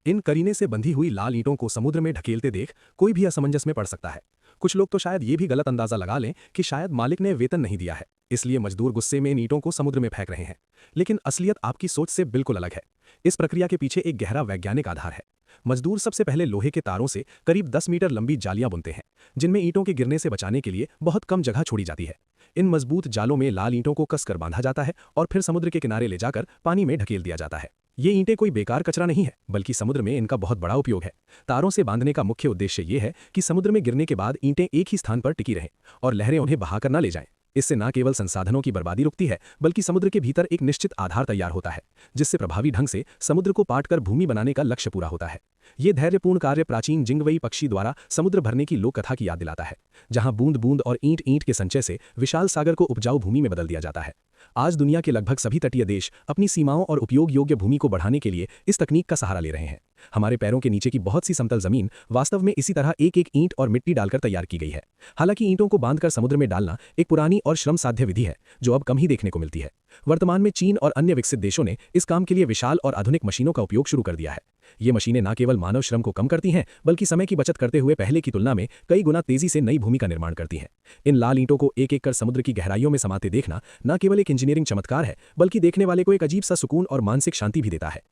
इन करीने से बंधी हुई लाल ईंटों को समुद्र में ढकेलते देख कोई भी असमंजस में पड़ सकता है। कुछ लोग तो शायद ये भी गलत अंदाजा लगा लें कि शायद मालिक ने वेतन नहीं दिया है, इसलिए मजदूर गुस्से में इन ईंटों को समुद्र में फेंक रहे हैं। लेकिन असलियत आपकी सोच से बिल्कुल अलग है। इस प्रक्रिया के पीछे एक गहरा वैज्ञानिक आधार है। मजदूर सबसे पहले लोहे के तारों से करीब 10 मीटर लंबी जालियां बुनते हैं, जिनमें ईंटों के गिरने से बचाने के लिए बहुत कम जगह छोड़ी जाती है। इन मजबूत जालों में लाल ईंटों को कसकर बांधा जाता है और फिर समुद्र के किनारे ले जाकर पानी में ढकेल दिया जाता है। ये ईंटें कोई बेकार कचरा नहीं है, बल्कि समुद्र में इनका बहुत बड़ा उपयोग है। तारों से बांधने का मुख्य उद्देश्य ये है कि समुद्र में गिरने के बाद ईंटें एक ही स्थान पर टिकी रहें और लहरें उन्हें बहाकर न ले जाएं। इससे न केवल संसाधनों की बर्बादी रुकती है, बल्कि समुद्र के भीतर एक निश्चित आधार तैयार होता है, जिससे प्रभावी ढंग से समुद्र को पाटकर भूमि बनाने का लक्ष्य पूरा होता है। ये धैर्यपूर्ण कार्य प्राचीन जिंगवई पक्षी द्वारा समुद्र भरने की लोक कथा की याद दिलाता है, जहां बूंद बूंद और ईंट ईंट के संचय से विशाल सागर को उपजाऊ भूमि में बदल दिया जाता है। आज दुनिया के लगभग सभी तटीय देश अपनी सीमाओं और उपयोग योग्य भूमि को बढ़ाने के लिए इस तकनीक का सहारा ले रहे हैं। हमारे पैरों के नीचे की बहुत सी समतल जमीन वास्तव में इसी तरह एक एक ईंट और मिट्टी डालकर तैयार की गई है। हालांकि ईंटों को बांधकर समुद्र में डालना एक पुरानी और श्रम साध्य विधि है, जो अब कम ही देखने को मिलती है। वर्तमान में चीन और अन्य विकसित देशों ने इस काम के लिए विशाल और आधुनिक मशीनों का उपयोग शुरू कर दिया है। ये मशीनें न केवल मानव श्रम को कम करती हैं, बल्कि समय की बचत करते हुए पहले की तुलना में कई गुना तेजी से नई भूमि का निर्माण करती हैं। इन लाल ईंटों को एक एक कर समुद्र की गहराइयों में समाते देखना न केवल एक इंजीनियरिंग चमत्कार है, बल्कि देखने वाले को एक अजीब सा सुकून और मानसिक शांति भी देता है।